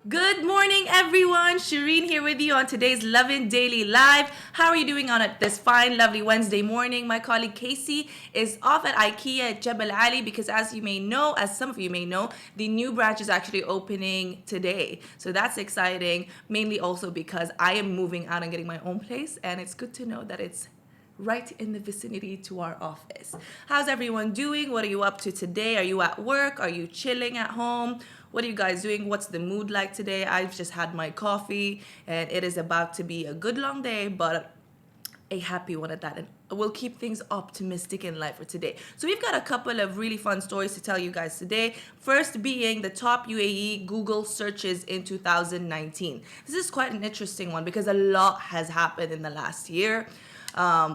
Good morning, everyone. Shireen here with you on today's Lovin' Daily Live. How are you doing on this fine, lovely Wednesday morning? My colleague Casey is off at IKEA at Jebel Ali because, as some of you may know, the new branch is actually opening today. So that's exciting, mainly also because I am moving out and getting my own place, and it's good to know that it's right in the vicinity to our office. How's everyone doing? What are you up to today? Are you at work? Are you chilling at home? What are you guys doing? What's the mood like today? I've just had my coffee and it is about to be a good long day, but a happy one at that. And we'll keep things optimistic in life for today. So we've got a couple of really fun stories to tell you guys today. First being the top UAE Google searches in 2019. This is quite an interesting one because a lot has happened in the last year.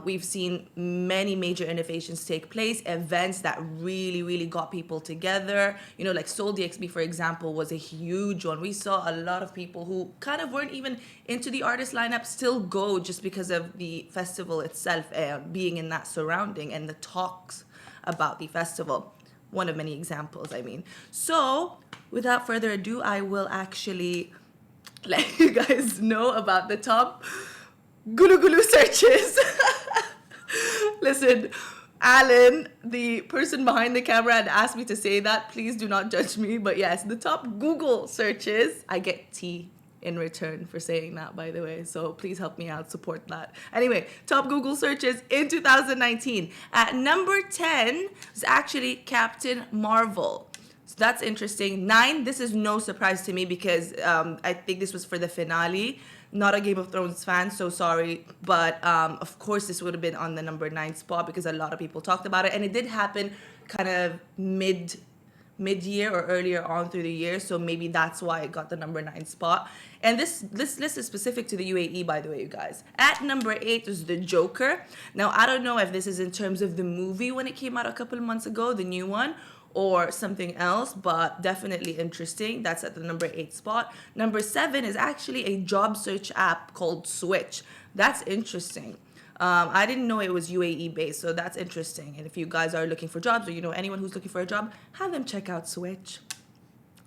We've seen many major innovations take place, events that really got people together. You know, like Soul DXB, for example, was a huge one. We saw a lot of people who kind of weren't even into the artist lineup still go just because of the festival itself being in that surrounding and the talks about the festival. One of many examples, I mean. So, without further ado, I will actually let you guys know about the top Gulu Gulu searches. Listen, Alan, the person behind the camera, had asked me to say that. Please do not judge me. But yes, the top Google searches. I get tea in return for saying that, by the way. So please help me out, support that. Anyway, top Google searches in 2019. At number 10 is actually Captain Marvel. So that's interesting. 9, this is no surprise to me because I think this was for the finale. Not a Game of Thrones fan, so sorry. But of course, this would have been on the number 9 spot because a lot of people talked about it. And it did happen kind of mid-year or earlier on through the year, so maybe that's why it got the number 9 spot. And this list is specific to the UAE, by the way, you guys. At number 8 is The Joker. Now, I don't know if this is in terms of the movie when it came out a couple of months ago, the new one, or something else, but definitely interesting. That's at the number 8 spot. Number 7 is actually a job search app called Switch. That's interesting. I didn't know it was UAE based, so that's interesting. And if you guys are looking for jobs or you know anyone who's looking for a job, have them check out Switch.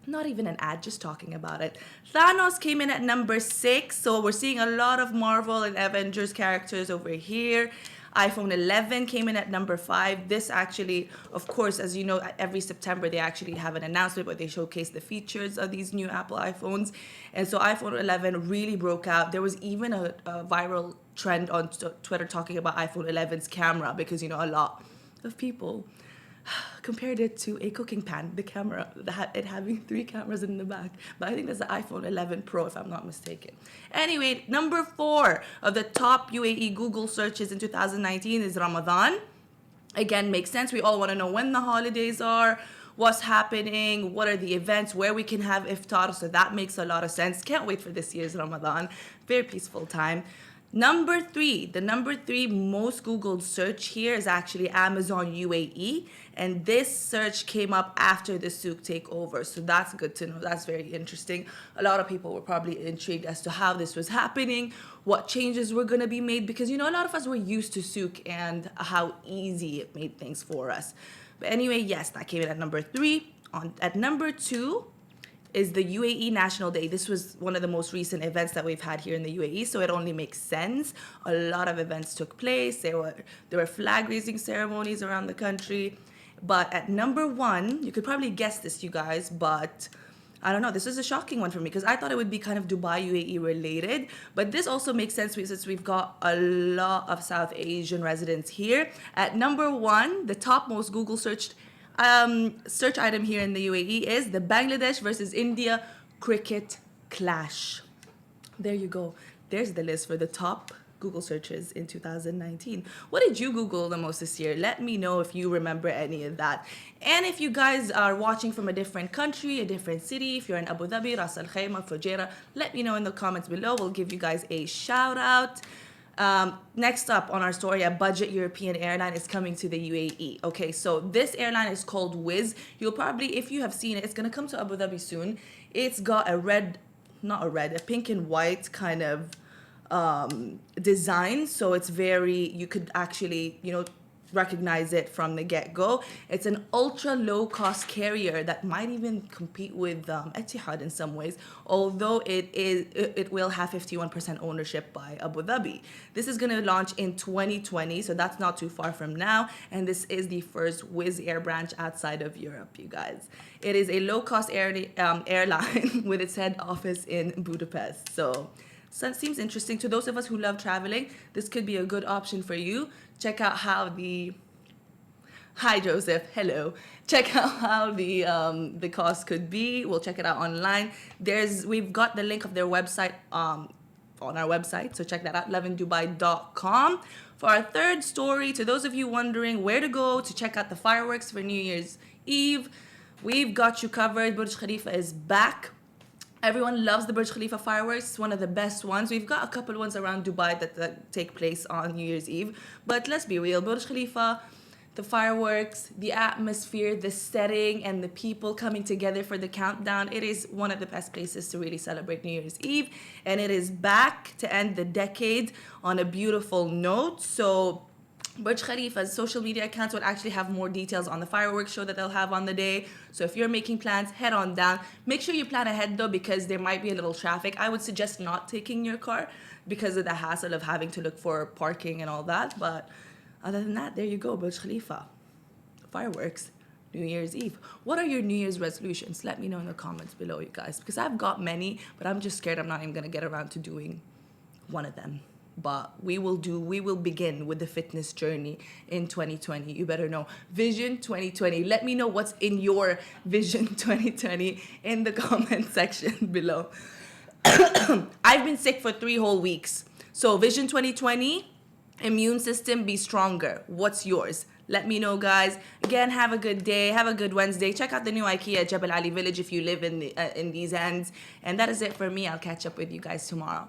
Not even an ad, just talking about it. Thanos came in at number 6, so we're seeing a lot of Marvel and Avengers characters over here. iPhone 11 came in at number 5. This actually, of course, as you know, every September they actually have an announcement where they showcase the features of these new Apple iPhones. And so iPhone 11 really broke out. There was even a viral trend on Twitter talking about iPhone 11's camera because, you know, a lot of people compared it to a cooking pan, the camera, it having 3 cameras in the back. But I think that's the iPhone 11 Pro, if I'm not mistaken. Anyway, number 4 of the top UAE Google searches in 2019 is Ramadan. Again, makes sense. We all want to know when the holidays are, what's happening, what are the events, where we can have iftar. So that makes a lot of sense. Can't wait for this year's Ramadan. Very peaceful time. Number 3, the number 3 most Googled search here is actually Amazon UAE. And this search came up after the souk takeover. So that's good to know. That's very interesting. A lot of people were probably intrigued as to how this was happening, what changes were going to be made, because, you know, a lot of us were used to souk and how easy it made things for us. But anyway, yes, that came in at number 3. At number 2, is the UAE National Day. This was one of the most recent events that we've had here in the UAE, so it only makes sense. A lot of events took place. There were flag raising ceremonies around the country. But at number 1, you could probably guess this, you guys, but I don't know. This is a shocking one for me because I thought it would be kind of Dubai UAE related. But this also makes sense since we've got a lot of South Asian residents here. At number 1, the top most Google searched search item here in the UAE is the Bangladesh versus India cricket clash. There you go. There's the list for the top Google searches in 2019. What did you Google the most this year? Let me know if you remember any of that. And if you guys are watching from a different country, a different city, if you're in Abu Dhabi, Ras Al Khaimah, Fujairah, let me know in the comments below. We'll give you guys a shout out. Next up on our story, a budget European airline is coming to the UAE. Okay, so this airline is called Wizz. You'll probably, if you have seen it, it's going to come to Abu Dhabi soon. It's got a pink and white kind of design. So it's very, you could actually, you know, recognize it from the get-go. It's an ultra low-cost carrier that might even compete with Etihad in some ways, although it will have 51% ownership by Abu Dhabi. This is going to launch in 2020, so that's not too far from now, and this is the first Wizz Air branch outside of Europe, you guys. It is a low-cost airline with its head office in Budapest. So it seems interesting. To those of us who love traveling, this could be a good option for you. Check out how the... Hi, Joseph. Hello. Check out how the cost could be. We'll check it out online. We've got the link of their website on our website, so check that out, lovindubai.com. For our third story, to those of you wondering where to go to check out the fireworks for New Year's Eve, we've got you covered. Burj Khalifa is back. Everyone loves the Burj Khalifa fireworks. It's one of the best ones. We've got a couple ones around Dubai that take place on New Year's Eve. But let's be real, Burj Khalifa, the fireworks, the atmosphere, the setting, and the people coming together for the countdown, it is one of the best places to really celebrate New Year's Eve. And it is back to end the decade on a beautiful note. So Burj Khalifa's social media accounts will actually have more details on the fireworks show that they'll have on the day. So if you're making plans, head on down. Make sure you plan ahead though, because there might be a little traffic. I would suggest not taking your car because of the hassle of having to look for parking and all that. But other than that, there you go, Burj Khalifa. Fireworks, New Year's Eve. What are your New Year's resolutions? Let me know in the comments below, you guys, because I've got many, but I'm just scared I'm not even going to get around to doing one of them. But we will begin with the fitness journey in 2020. You better know. Vision 2020. Let me know what's in your Vision 2020 in the comment section below. I've been sick for 3 whole weeks. So Vision 2020, immune system, be stronger. What's yours? Let me know, guys. Again, have a good day. Have a good Wednesday. Check out the new IKEA at Jebel Ali Village if you live in these ends. And that is it for me. I'll catch up with you guys tomorrow.